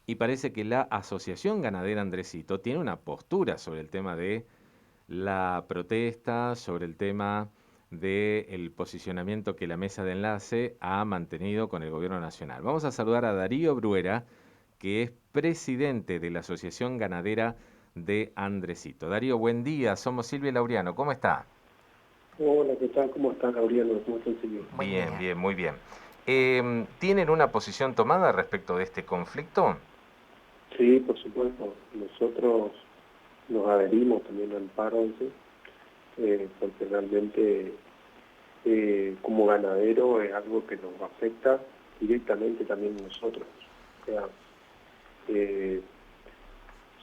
Y parece que la Asociación Ganadera Andresito tiene una postura sobre el tema de la protesta, sobre el tema del posicionamiento que la mesa de enlace ha mantenido con el gobierno nacional. Vamos a saludar a Darío Bruera, que es presidente de la Asociación Ganadera de Andresito. Darío, buen día, somos Silvia y Laureano, ¿cómo está? Hola, ¿qué tal? ¿Cómo estás, Gabriel? ¿Cómo estás, Silvio? Buen Bien, día. bien, muy bien. ¿Tienen una posición tomada respecto de este conflicto? Sí, por supuesto. Nosotros nos adherimos también al paro ese, porque realmente como ganadero es algo que nos afecta directamente también a nosotros. O sea, eh,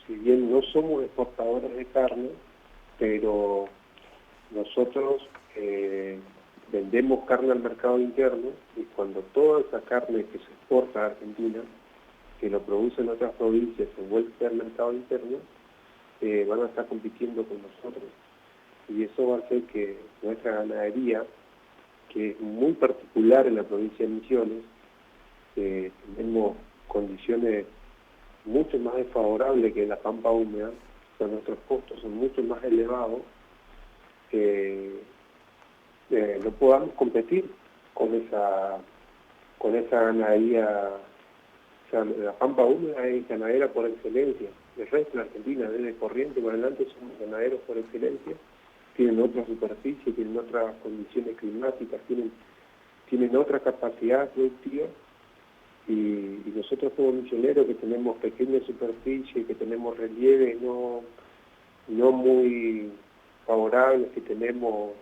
si bien no somos exportadores de carne, pero nosotros vendemos carne al mercado interno y cuando toda esa carne que se exporta a Argentina que lo producen otras provincias se vuelve al mercado interno, van a estar compitiendo con nosotros. Y eso va a hacer que nuestra ganadería, que es muy particular en la provincia de Misiones, tenemos condiciones mucho más desfavorables que la pampa húmeda, o sea, nuestros costos son mucho más elevados, que no podamos competir con esa ganadería. O sea, la pampa húmeda es ganadera por excelencia. El resto de la Argentina, desde Corrientes para adelante, son ganaderos por excelencia. Tienen otra superficie, tienen otras condiciones climáticas, tienen otra capacidad productiva. Y nosotros como misioneros que tenemos pequeña superficie, que tenemos relieves no muy favorables, que tenemos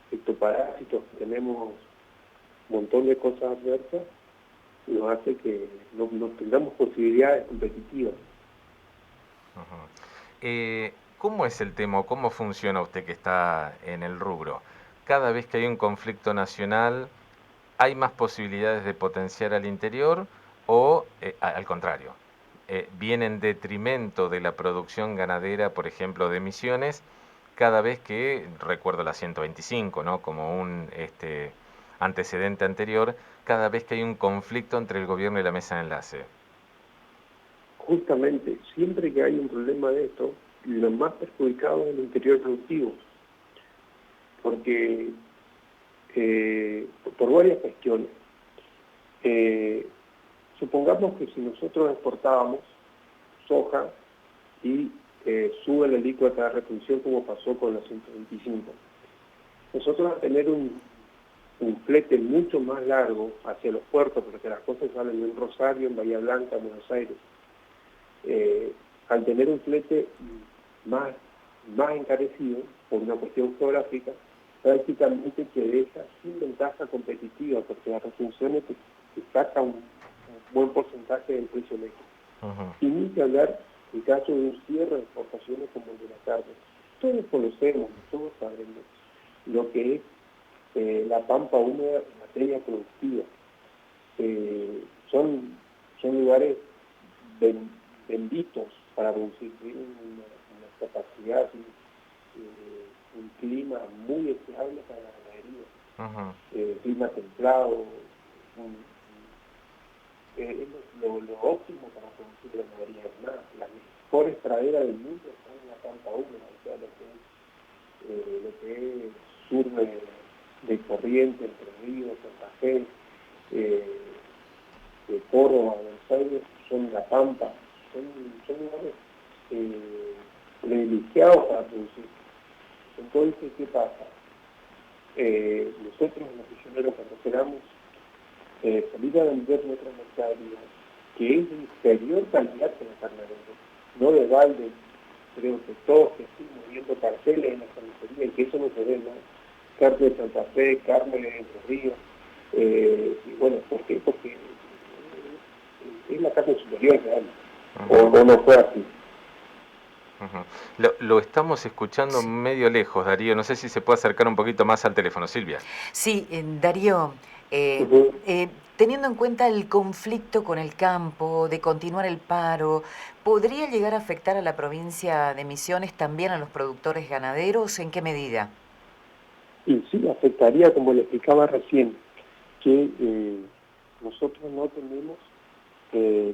fitoparásitos, que tenemos un montón de cosas adversas, nos hace que no tengamos posibilidades competitivas. Ujú. ¿Cómo es el tema? ¿Cómo funciona usted que está en el rubro? Cada vez que hay un conflicto nacional, ¿hay más posibilidades de potenciar al interior o al contrario? ¿Viene en detrimento de la producción ganadera, por ejemplo, de Misiones, cada vez que, recuerdo la 125, ¿no? Como un antecedente anterior, cada vez que hay un conflicto entre el gobierno y la mesa de enlace? Justamente, siempre que hay un problema de esto, lo más perjudicado es el interior productivo, porque por varias cuestiones. Eh, Supongamos que si nosotros exportábamos soja y sube el alícuota de retención como pasó con la 125, nosotros al tener un flete mucho más largo hacia los puertos, porque las cosas salen en Rosario, en Bahía Blanca, en Buenos Aires, eh, al tener un flete más, más encarecido por una cuestión geográfica, prácticamente te deja sin ventaja competitiva, porque la retención te saca un buen porcentaje del precio neto. Ujú. Y ni que hablar en caso de un cierre de exportaciones como el de la carne. Todos conocemos, todos sabemos lo que es la pampa húmeda en materia productiva. Eh, son, son lugares ben, benditos para producir, tienen una capacidad, un clima muy estable para la ganadería, Ujú. clima templado, es lo óptimo para producir ganadería. Las mejores praderas del mundo están en la pampa húmeda, o sea, lo que es sur de Corrientes, Entre Ríos, Santa Fe, eh, de Córdoba, Buenos Aires, son la Pampa, son lugares privilegiados para producir. Entonces, ¿qué pasa? Nosotros los misioneros cuando queramos salir a vender nuestra mercadería, que es de inferior calidad que la carne, no de balde, creo que todos que estuvimos viendo carteles en la carnicería y que eso no se ve, ¿no? Carne de Santa Fe, carne de Entre Ríos, y bueno, ¿por qué? Porque es la carne superior real, Ujú. o no fue así. Ujú. Lo estamos escuchando Sí, medio lejos, Darío. No sé si se puede acercar un poquito más al teléfono, Silvia. sí, Darío, Uh-huh. teniendo en cuenta el conflicto con el campo, de continuar el paro, ¿podría llegar a afectar a la provincia de Misiones, también a los productores ganaderos? ¿En qué medida? Y sí, afectaría, como le explicaba recién, que nosotros no tenemos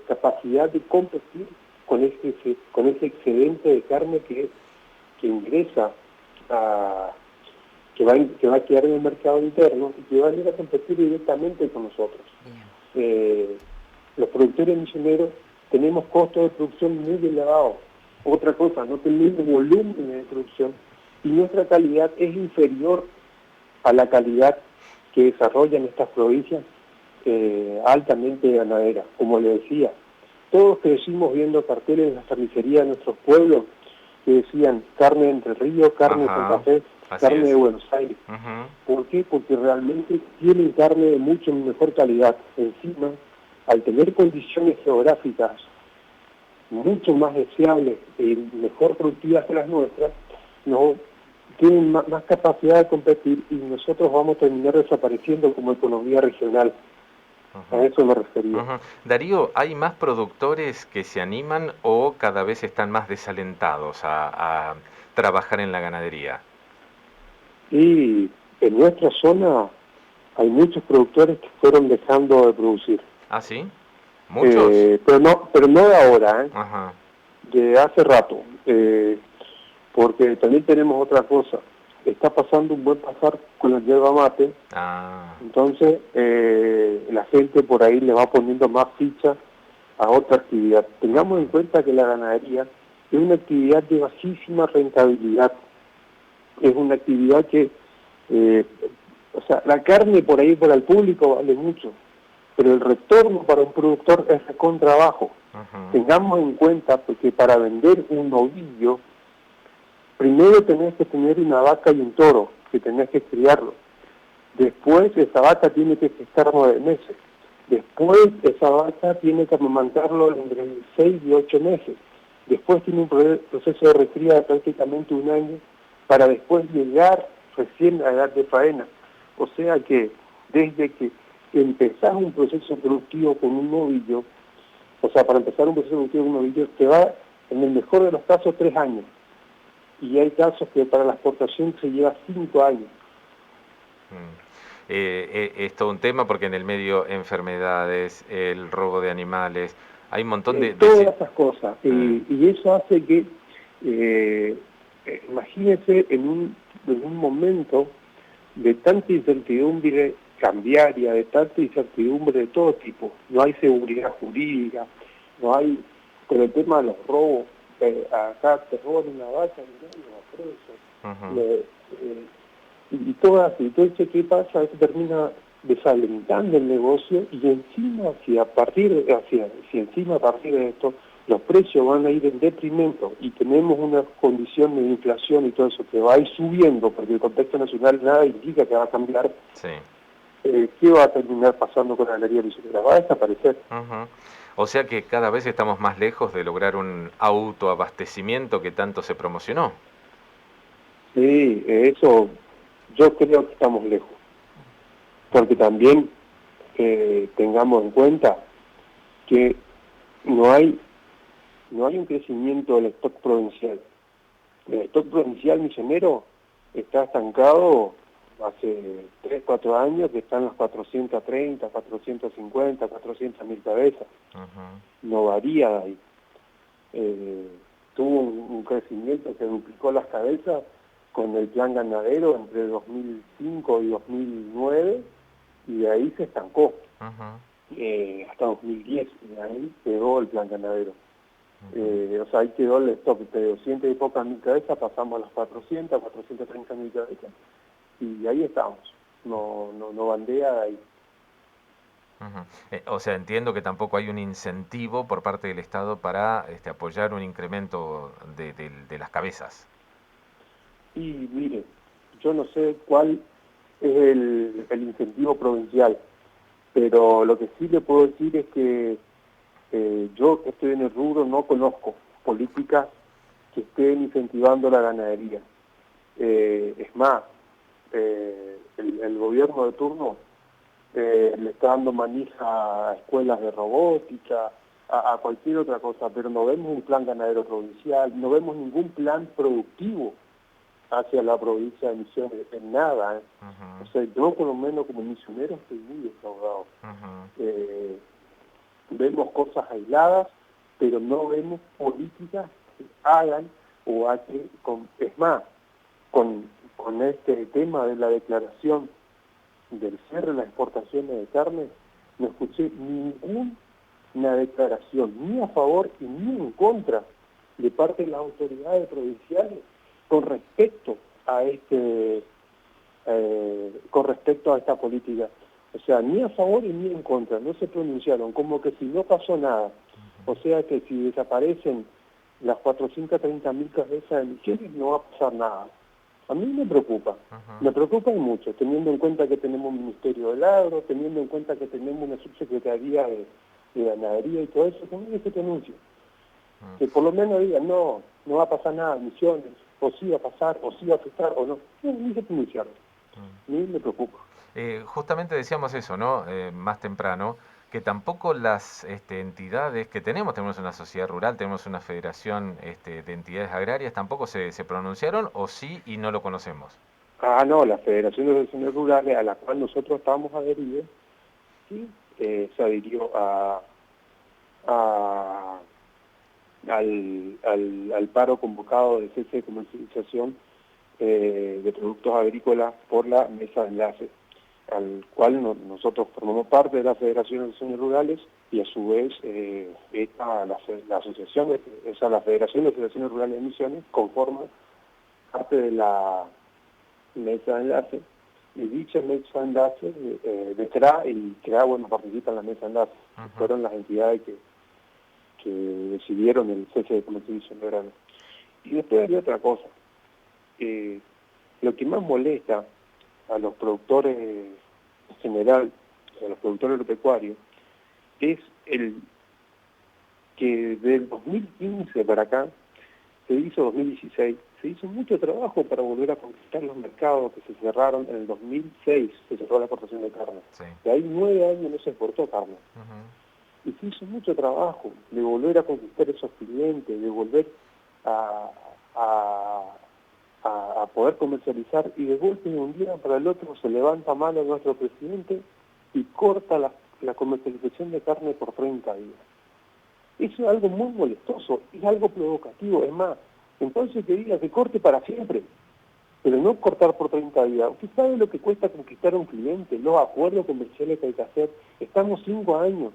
capacidad de competir con ese excedente de carne que ingresa que va a quedar en el mercado interno y que va a ir a competir directamente con nosotros. Los productores misioneros tenemos costos de producción muy elevados. Otra cosa, no tenemos volumen de producción y nuestra calidad es inferior a la calidad que desarrollan estas provincias altamente ganaderas. Como le decía, todos crecimos viendo carteles en las carnicerías de nuestros pueblos que decían carne de Entre Ríos, carne de Santa Fe, carne de Buenos Aires. ¿Por qué? Porque realmente tienen carne de mucho mejor calidad. Encima, al tener condiciones geográficas mucho más deseables y mejor productivas que las nuestras, no tienen más capacidad de competir y nosotros vamos a terminar desapareciendo como economía regional. A eso me refería. Darío, ¿hay más productores que se animan o cada vez están más desalentados a trabajar en la ganadería? Y en nuestra zona hay muchos productores que fueron dejando de producir. ¿Ah, sí? ¿Muchos? Pero no de ahora, de hace rato. Porque también tenemos otra cosa. Está pasando un buen pasar con la yerba mate. Entonces, la gente por ahí le va poniendo más ficha a otra actividad. Tengamos en cuenta que la ganadería es una actividad de bajísima rentabilidad. Es una actividad que, o sea, la carne por ahí para el público vale mucho, pero el retorno para un productor es recontra bajo. Tengamos en cuenta que para vender un novillo, primero tenés que tener una vaca y un toro, que tenés que criarlo. Después esa vaca tiene que gestar 9 meses. Después esa vaca tiene que amamantarlo entre 6 y 8 meses. Después tiene un proceso de recría de prácticamente 1 año para después llegar recién a edad de faena. O sea que desde que empezás un proceso productivo con un novillo, o sea, para empezar un proceso productivo con un novillo, te va, en el mejor de los casos, 3 años. Y hay casos que para la exportación se lleva 5 años. Es todo un tema porque en el medio enfermedades, el robo de animales, hay un montón de... Todas esas cosas. Y eso hace que, imagínese en un momento de tanta incertidumbre cambiaria, de tanta incertidumbre de todo tipo. No hay seguridad jurídica, no hay, con el tema de los robos, acá te roban una vaca y no va preso. Y todo así. Entonces, ¿qué pasa? Eso termina desalentando el negocio y encima, si a partir de esto los precios van a ir en detrimento y tenemos una condición de inflación y todo eso que va a ir subiendo, porque el contexto nacional nada indica que va a cambiar, ¿qué va a terminar pasando con la ganadería misionera? Va a desaparecer. O sea que cada vez estamos más lejos de lograr un autoabastecimiento que tanto se promocionó. Sí, eso yo creo que estamos lejos. Porque también tengamos en cuenta que no hay un crecimiento del stock provincial. El stock provincial misionero está estancado hace 3, 4 años, que están las 430, 450, 400.000 cabezas. No varía de ahí. Tuvo un crecimiento que duplicó las cabezas con el plan ganadero entre 2005 y 2009, y de ahí se estancó hasta 2010, y de ahí quedó el plan ganadero. O sea, ahí quedó el stock de 200 y pocas mil cabezas, pasamos a las 400, 430.000 cabezas, y ahí estamos, no bandea de ahí. O sea, entiendo que tampoco hay un incentivo por parte del Estado para apoyar un incremento de las cabezas. Y mire, yo no sé cuál es el incentivo provincial, pero lo que sí le puedo decir es que yo que estoy en el rubro no conozco políticas que estén incentivando la ganadería. Es más, el gobierno de turno le está dando manija a escuelas de robótica, a cualquier otra cosa, pero no vemos un plan ganadero provincial, no vemos ningún plan productivo hacia la provincia de Misiones, en nada. O sea, yo por lo menos como misionero estoy muy defraudado. vemos cosas aisladas, pero no vemos políticas que hagan o a que, es más, con este tema de la declaración del cierre de las exportaciones de carne, no escuché ninguna declaración ni a favor y ni en contra de parte de las autoridades provinciales con respecto a esta política. O sea, ni a favor y ni en contra, no se pronunciaron, como que si no pasó nada. O sea que si desaparecen las 430.000 cabezas de emisiones no va a pasar nada. A mí me preocupa y mucho, teniendo en cuenta que tenemos un Ministerio del Agro, teniendo en cuenta que tenemos una subsecretaría de Ganadería y todo eso, también que se pronuncie. Que por lo menos digan, no va a pasar nada, emisiones, o sí va a pasar, o sí va a afectar, o no. No, ni se pronunciaron. A mí me preocupa. Justamente decíamos eso, ¿no? Más temprano, que tampoco las entidades que tenemos una sociedad rural, tenemos una federación de entidades agrarias, tampoco se pronunciaron, o sí y no lo conocemos. No, la Federación de Asociaciones Rurales, a la cual nosotros estábamos adheridos, sí, se adhirió al paro convocado de cese de comercialización de productos agrícolas por la mesa de enlace, al cual nosotros formamos parte de la Federación de Asociaciones Rurales y a su vez la asociación, la Federación de Asociaciones Rurales de Misiones conforma parte de la mesa de enlace, y dicha mesa de enlace de CRA, y CRA, bueno, participa en la mesa de enlace, fueron las entidades que decidieron el cese de comercialización de grano. Y después hay otra cosa, lo que más molesta a los productores en general, a los productores agropecuarios, es el que del 2015 para acá, se hizo 2016, se hizo mucho trabajo para volver a conquistar los mercados que se cerraron en el 2006, se cerró la exportación de carne. Sí. De ahí 9 años no se exportó carne. Y se hizo mucho trabajo de volver a conquistar esos clientes, de volver a poder comercializar, y de golpe de un día para el otro se levanta mano nuestro presidente y corta la comercialización de carne por 30 días. Eso es algo muy molestoso, es algo provocativo, es más, entonces que diga que corte para siempre, pero no cortar por 30 días. Usted sabe lo que cuesta conquistar a un cliente, los acuerdos comerciales que hay que hacer. Estamos 5 años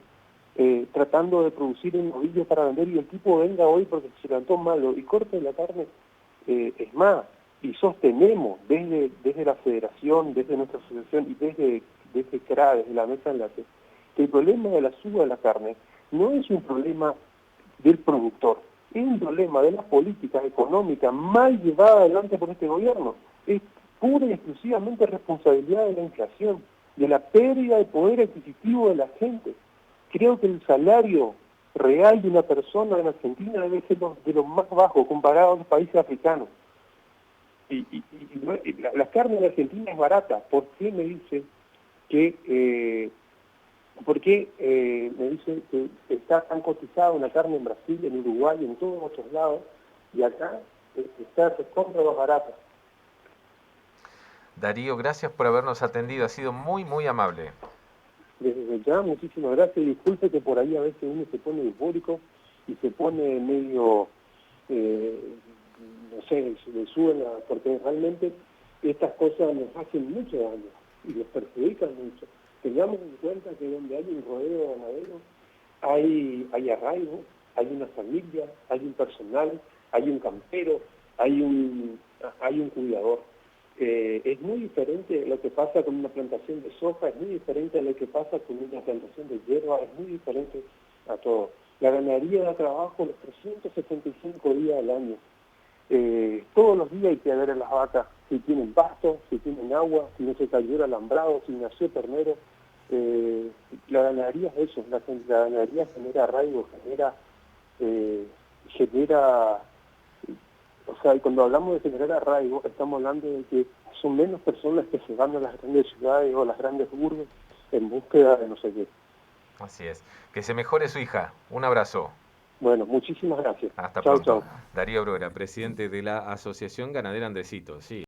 tratando de producir un novillo para vender, y el tipo venga hoy porque se levantó malo y corte la carne. Es más, y sostenemos desde la federación, desde nuestra asociación y desde CRA, desde la mesa de enlace, que el problema de la suba de la carne no es un problema del productor, es un problema de las políticas económicas mal llevadas adelante por este gobierno. Es pura y exclusivamente responsabilidad de la inflación, de la pérdida de poder adquisitivo de la gente. Creo que el salario real de una persona en Argentina debe ser de los más bajos comparado a los países africanos. Y la carne en Argentina es barata. ¿Por qué me dice que me dice que está tan cotizada una carne en Brasil, en Uruguay, en todos otros lados, y acá está recontra más barata? Darío, gracias por habernos atendido, ha sido muy, muy amable. Desde ya, muchísimas gracias, y disculpe que por ahí a veces uno se pone eufórico y se pone medio, no sé, se le suena, porque realmente estas cosas nos hacen mucho daño y nos perjudican mucho. Tengamos en cuenta que donde hay un rodeo ganadero hay arraigo, hay una familia, hay un personal, hay un campero, hay un cuidador. Es muy diferente lo que pasa con una plantación de soja, es muy diferente a lo que pasa con una plantación de hierba, es muy diferente a todo. La ganadería da trabajo los 365 días al año. Todos los días hay que ver a las vacas si tienen pasto, si tienen agua, si no se cayó el alambrado, si nació ternero. La ganadería es eso, la ganadería genera arraigo, o sea, y cuando hablamos de generar arraigo, estamos hablando de que son menos personas que se van a las grandes ciudades o a las grandes urbes en búsqueda de no sé qué. Así es. Que se mejore su hija. Un abrazo. Bueno, muchísimas gracias. Hasta pronto. Darío Bruera, presidente de la Asociación Ganadera Andresito. Sí.